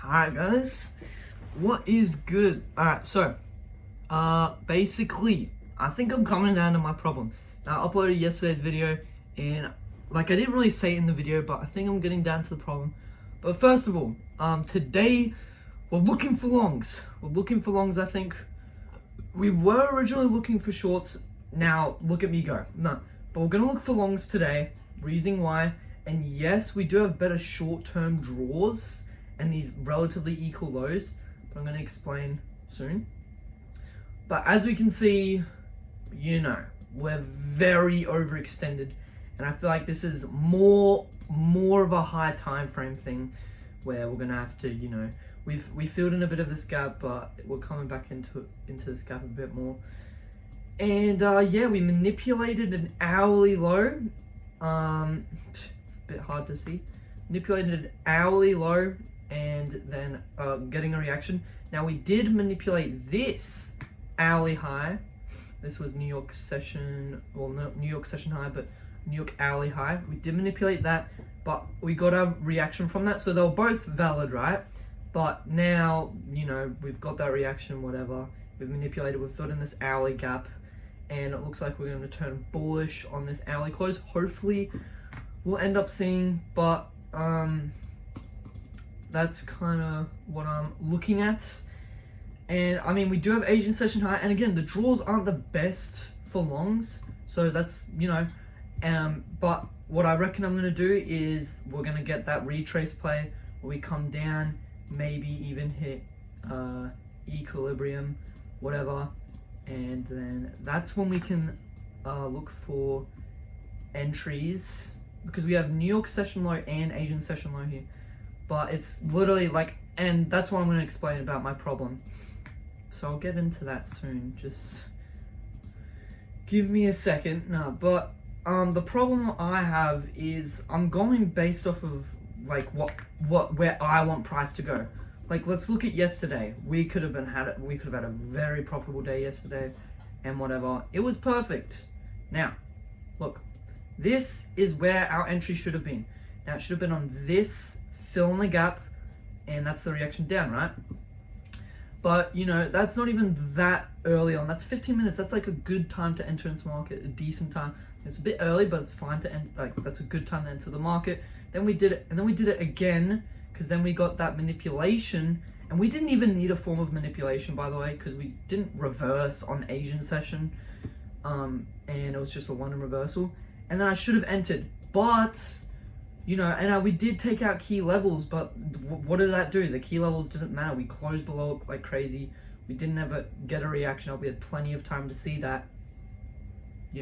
Alright guys, what is good? Alright, so basically I think I'm coming down to my problem. Now I uploaded yesterday's video and I didn't really say it in the video, but I think I'm getting down to the problem. But first of all, today we're looking for longs. I think we were originally looking for shorts. Now look at me go. No, but we're gonna look for longs today. Reasoning why. And yes, we do have better short-term draws and these relatively equal lows, but I'm going to explain soon. But as we can see, we're very overextended, and I feel like this is more of a high time frame thing where we're going to have to, we filled in a bit of this gap, but we're coming back into this gap a bit more. And yeah, we manipulated an hourly low. It's a bit hard to see. Manipulated an hourly low and then getting a reaction. Now we did manipulate this hourly high. This was New York session, well, not New York session high, but New York hourly high. We did manipulate that, but we got a reaction from that. So they were both valid, right? But now, we've got that reaction, whatever. We've manipulated, we've filled in this hourly gap, and it looks like we're going to turn bullish on this hourly close. Hopefully we'll end up seeing, but that's kind of what I'm looking at. And I mean, we do have Asian session high, and again, the draws aren't the best for longs, so that's, but what I reckon I'm going to do is we're going to get that retrace play where we come down, maybe even hit equilibrium, whatever, and then that's when we can look for entries, because we have New York session low and Asian session low here. But it's literally and that's what I'm going to explain about my problem. So I'll get into that soon. Just give me a second. No, but the problem I have is I'm going based off of where I want price to go. Let's look at yesterday. We could have had a very profitable day yesterday and whatever. It was perfect. Now, look, this is where our entry should have been. Now it should have been on this, fill in the gap, and that's the reaction down, right? But that's not even that early on. That's 15 minutes. That's like a good time to enter into the market, a decent time. It's a bit early, but it's fine to enter. That's a good time to enter the market. Then we did it, and then we did it again, because then we got that manipulation, and we didn't even need a form of manipulation, by the way, because we didn't reverse on Asian session, and it was just a London reversal. And then I should have entered, but and we did take out key levels, but what did that do? The key levels didn't matter. We closed below it like crazy. We didn't ever get a reaction. We had plenty of time to see that. We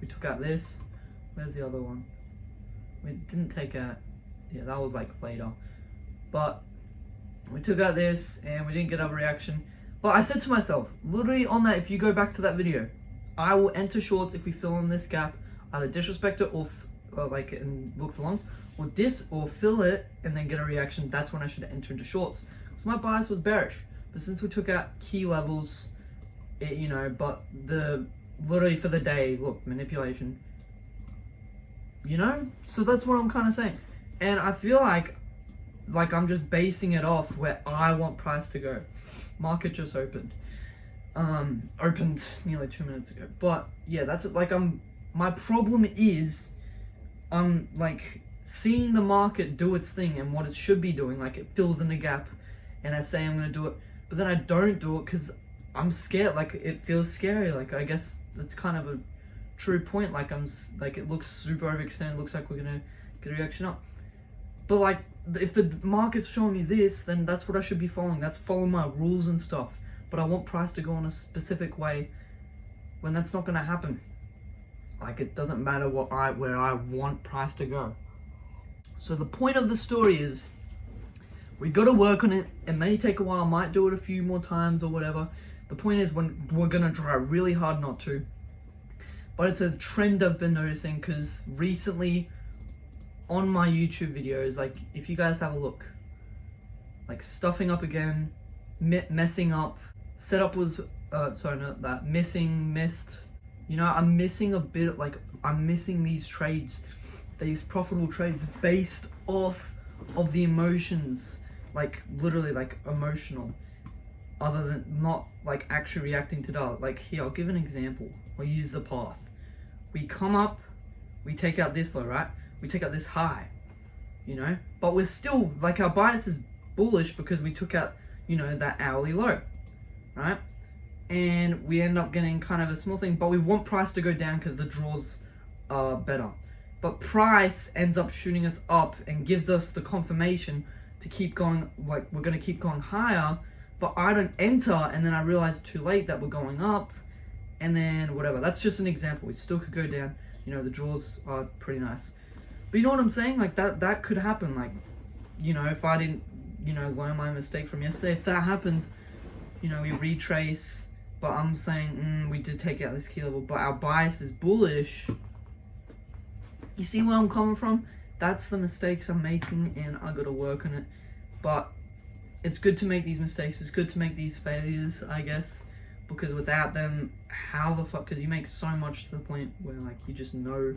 took out this. Where's the other one? We didn't take out. Yeah, that was later. But we took out this and we didn't get a reaction. But I said to myself, literally on that, if you go back to that video, I will enter shorts if we fill in this gap, either disrespect it or and look for longs, or fill it and then get a reaction. That's when I should enter into shorts. So my bias was bearish, but since we took out key levels, but literally for the day, look, manipulation, so that's what I'm kind of saying. And I feel like I'm just basing it off where I want price to go. Market just opened nearly 2 minutes ago, but yeah, that's it. My problem is I'm seeing the market do its thing and what it should be doing. It fills in the gap, and I say I'm gonna do it, but then I don't do it because I'm scared. It feels scary. I guess that's kind of a true point. It looks super overextended. Looks like we're gonna get a reaction up, but if the market's showing me this, then that's what I should be following. That's following my rules and stuff. But I want price to go in a specific way when that's not gonna happen. It doesn't matter where I want price to go. So the point of the story is we got to work on it. It may take a while. I might do it a few more times or whatever. The point is when we're going to try really hard not to. But it's a trend I've been noticing because recently on my YouTube videos, if you guys have a look, stuffing up again, messing up, setup was, sorry, not that, missed. I'm missing a bit, I'm missing these trades, these profitable trades based off of the emotions like literally like emotional, other than not like actually reacting to data. Like here, I'll give an example. I'll use the path. We come up, we take out this low, right? We take out this high, you know, but we're still like our bias is bullish because we took out, you know, that hourly low, right? And we end up getting kind of a small thing, but we want price to go down because the draws are better. But price ends up shooting us up and gives us the confirmation to keep going, like we're going to keep going higher, but I don't enter, and then I realize too late that we're going up, and then whatever. That's just an example. We still could go down. You know, the draws are pretty nice. But you know what I'm saying? Like that could happen. Like, you know, if I didn't, you know, learn my mistake from yesterday, if that happens, you know, we retrace, but I'm saying, we did take out this key level, but our bias is bullish. You see where I'm coming from? That's the mistakes I'm making, and I gotta work on it. But it's good to make these mistakes. It's good to make these failures, I guess, because without them, how the fuck? Because you make so much to the point where like you just know,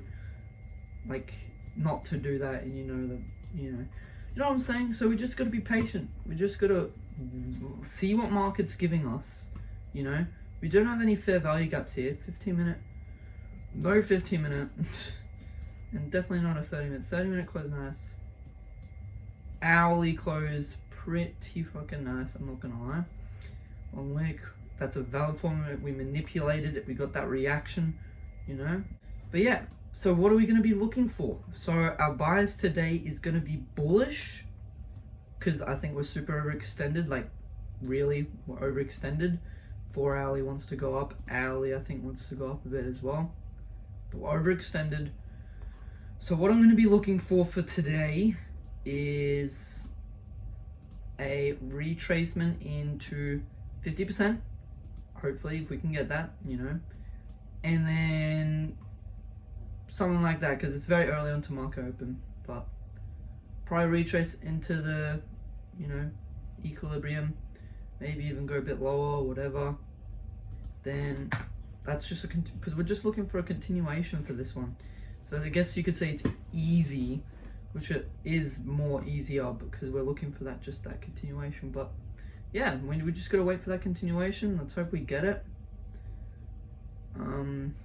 like, not to do that, and you know that, you know what I'm saying. So we just gotta be patient. We just gotta see what market's giving us. You know, we don't have any fair value gaps here. 15-minute, no 15-minute. And definitely not a 30-minute. 30-minute close nice. Hourly close pretty fucking nice, I'm not gonna lie. Long wick, that's a valid form. We manipulated it, we got that reaction, you know. But yeah, so what are we gonna be looking for? So our bias today is gonna be bullish, because I think we're super overextended, like really, we're overextended. 4 hourly wants to go up, hourly I think wants to go up a bit as well. But we're overextended. So what I'm going to be looking for today is a retracement into 50%. Hopefully, if we can get that, you know. And then something like that, because it's very early on to market open. But probably retrace into the, you know, equilibrium. Maybe even go a bit lower, whatever. Then that's just because we're just looking for a continuation for this one. So I guess you could say it's easy, which it is more easier because we're looking for that, just that continuation. But yeah, we just gotta wait for that continuation. Let's hope we get it. And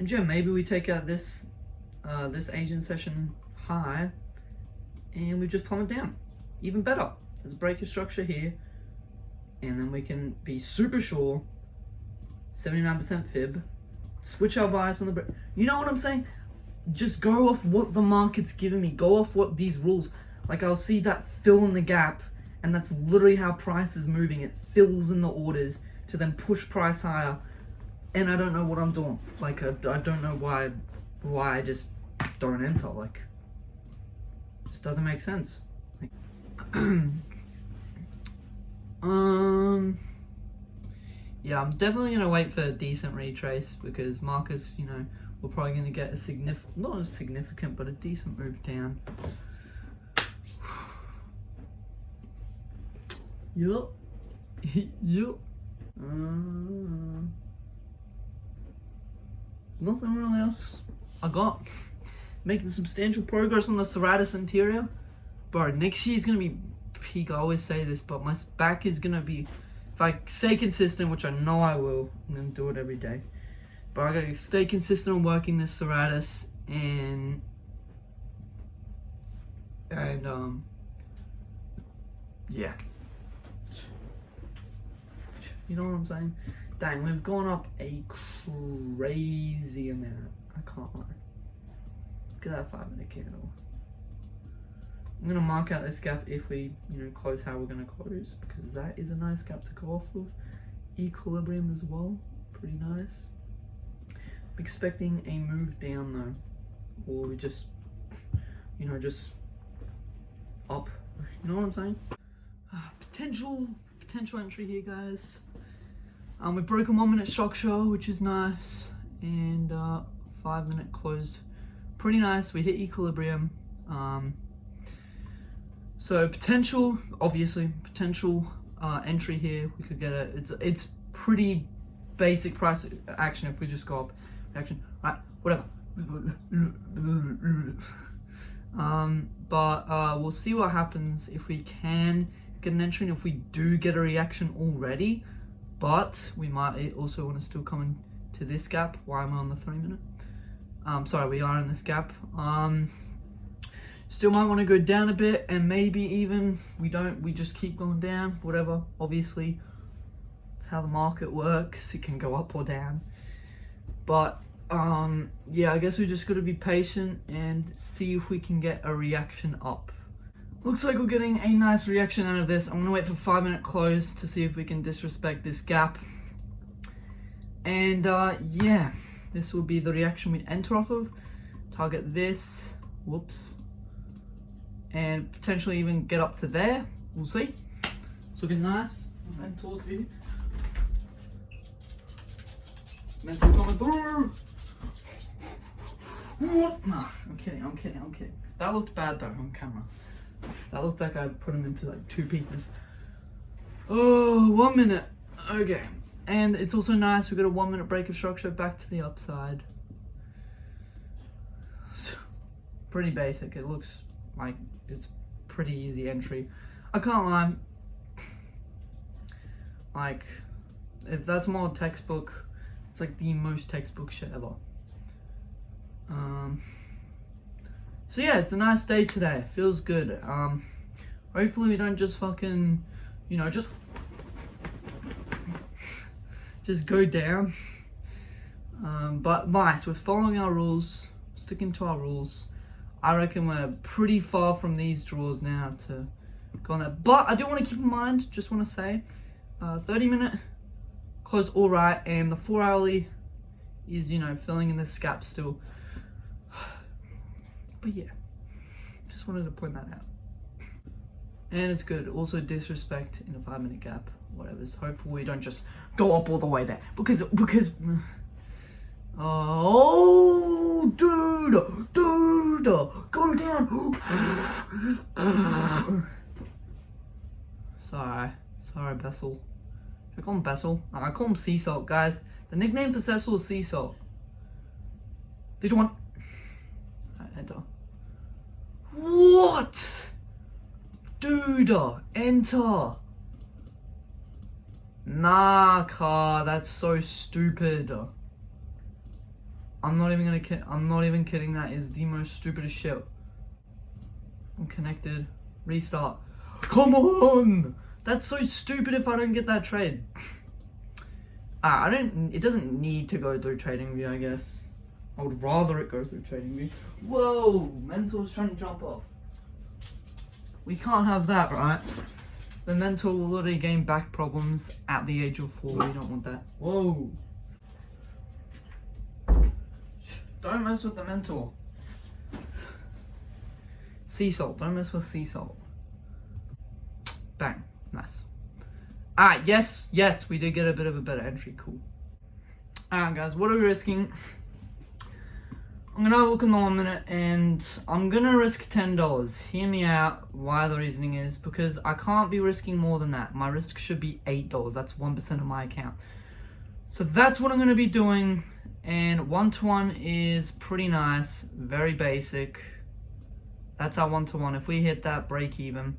yeah, maybe we take out this this Asian session high, and we just plummet down. Even better. There's a breaker structure here, and then we can be super sure. 79% fib. Switch our bias on the break. You know what I'm saying? Just go off what the market's giving me. Go off what these rules. Like I'll see that fill in the gap, and that's literally how price is moving. It fills in the orders to then push price higher, and I don't know what I'm doing. Like I don't know why I just don't enter. Like, just doesn't make sense. Like, yeah, I'm definitely gonna wait for a decent retrace because Marcus, you know, we're probably gonna get a significant, not as significant, but a decent move down. Yup. Yup. Nothing really else I got. Making substantial progress on the Serratus interior. Bro, next year's gonna be peak. I always say this, but my back is gonna be, if I stay consistent, which I know I will, I'm gonna do it every day. But I gotta stay consistent on working this Serratus and yeah. You know what I'm saying? Dang, we've gone up a crazy amount. I can't lie. Look at that 5-minute candle. I'm gonna mark out this gap if we, you know, close how we're gonna close, because that is a nice gap to go off of. Equilibrium as well, pretty nice. I'm expecting a move down though, or we just, you know, just up. You know what I'm saying? Potential entry here, guys. We broke a 1-minute structure, which is nice, and 5-minute closed, pretty nice. We hit equilibrium. So potential, obviously, potential entry here. We could get it. It's pretty basic price action if we just go up. Action, right? Whatever. but we'll see what happens if we can get an entry and if we do get a reaction already. But we might also want to still come into this gap. Why am I on the 3 minute? Sorry, we are in this gap. Still might want to go down a bit, and maybe even we just keep going down, whatever. Obviously, it's how the market works. It can go up or down. But yeah, I guess we just got to be patient and see if we can get a reaction up. Looks like we're getting a nice reaction out of this. I'm gonna wait for 5 minute close to see if we can disrespect this gap. And yeah, this will be the reaction we enter off of. Target this, whoops, and potentially even get up to there. We'll see. It's looking nice. Mentor's here. Mentor coming through. Whoop. Nah, I'm kidding. That looked bad though on camera. That looked like I put him into like 2 pieces. Oh, 1 minute. Okay. And it's also nice, we got a 1 minute break of structure back to the upside. Pretty basic. It looks like it's pretty easy entry. I can't lie. Like, if that's more textbook, it's like the most textbook shit ever. So yeah, it's a nice day today. Feels good. Hopefully we don't just fucking, you know, just go down. But nice, we're following our rules, sticking to our rules. I reckon we're pretty far from these draws now to go on that. But I do want to keep in mind, just want to say, 30 minute close all right, and the 4 hourly is, you know, filling in this gap still. But yeah, just wanted to point that out. And it's good. Also disrespect in a 5 minute gap. Whatever's. Hopefully we don't just go up all the way there. Because oh dude, go down. Sorry Bessel. Should I call him Bessel? No, I call him Sea Salt, guys. The nickname for Cecil is Sea Salt. Did you want? Enter. What? Dude, enter. Nah, car, that's so stupid. I'm not even kidding. That is the most stupidest shit. I'm connected. Restart. Come on! That's so stupid if I don't get that trade. It doesn't need to go through TradingView, I guess. I would rather it go through TradingView. Whoa! Mentor's trying to jump off. We can't have that, right? The mentor will already gain back problems at the age of 4. We don't want that. Whoa! Don't mess with the mentor. Sea Salt. Don't mess with Sea Salt. Bang. Nice. Alright, yes, we did get a bit of a better entry. Cool. Alright, guys, what are we risking? I'm gonna have a look in the 1 minute, and I'm gonna risk $10. Hear me out. Why the reasoning is because I can't be risking more than that. My risk should be $8. That's 1% of my account. So that's what I'm gonna be doing. And 1-to-1 is pretty nice, very basic. That's our 1-to-1. If we hit that break even,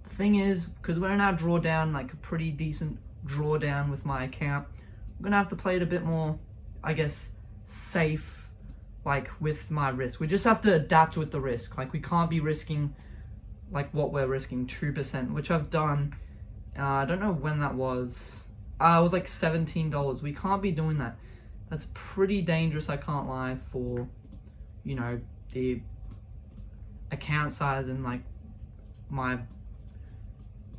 the thing is, because we're in our drawdown, like a pretty decent drawdown with my account, I'm gonna have to play it a bit more, I guess, safe. Like with my risk, we just have to adapt with the risk. Like we can't be risking like what we're risking, 2%, which I've done. I don't know when that was. It was like $17. We can't be doing that. That's pretty dangerous, I can't lie, for, you know, the account size and like my,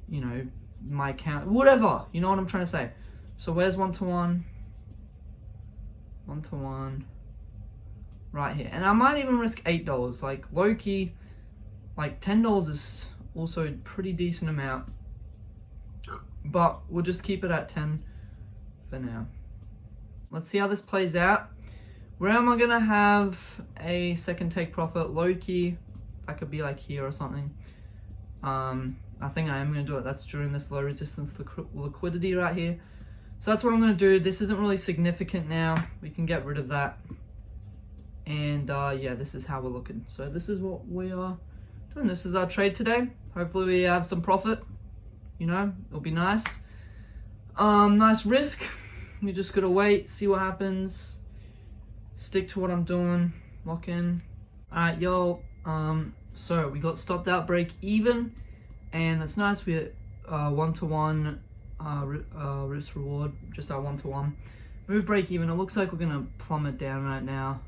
you know, my account, whatever, you know what I'm trying to say. So where's 1-to-1? 1-to-1. Right here, and I might even risk $8. Like low-key, like $10 is also a pretty decent amount, but we'll just keep it at 10 for now. Let's see how this plays out. Where am I gonna have a second take profit? Low-key, that could be like here or something. I think I am gonna do it. That's during this low resistance liquidity right here. So that's what I'm gonna do. This isn't really significant now. We can get rid of that. And yeah, this is how we're looking. So this is what we are And this is our trade today. Hopefully we have some profit. You know, it'll be nice. Nice risk. You just gotta wait, see what happens. Stick to what I'm doing. Lock in. Alright, yo. So we got stopped out break even, and that's nice. We hit 1-to-1 risk reward, just our 1-to-1. Move break even. It looks like we're gonna plummet down right now.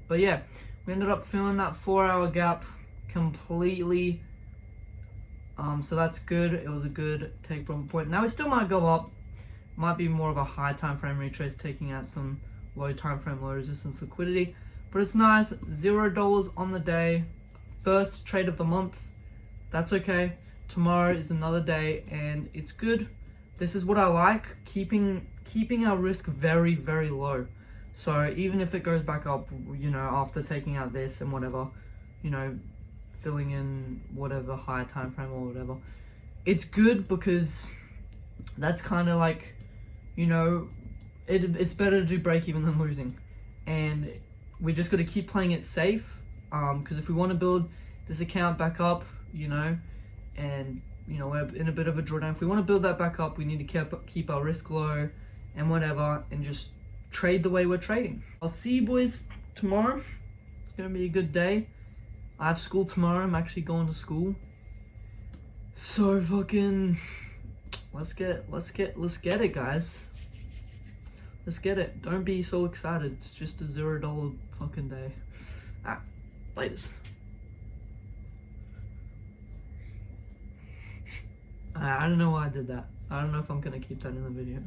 But yeah, we ended up filling that 4-hour gap completely. So that's good. It was a good take profit point. Now we still might go up. Might be more of a high time frame retrace, taking out some low time frame, low resistance liquidity. But it's nice. $0 on the day. First trade of the month. That's okay. Tomorrow is another day, and it's good. This is what I like. Keeping our risk very, very low. So even if it goes back up, you know, after taking out this and whatever, you know, filling in whatever high time frame or whatever, it's good because that's kind of like, you know, it's better to do break even than losing. And we just got to keep playing it safe, because if we want to build this account back up, you know, and you know, we're in a bit of a drawdown, if we want to build that back up, we need to keep our risk low and whatever, and just trade the way we're trading. I'll see you boys tomorrow. It's gonna be a good day. I have school tomorrow. I'm actually going to school. So fucking let's get it, guys. Let's get it. Don't be so excited. It's just a $0 fucking day. Ah, latest. I don't know why I did that. I don't know if I'm gonna keep that in the video.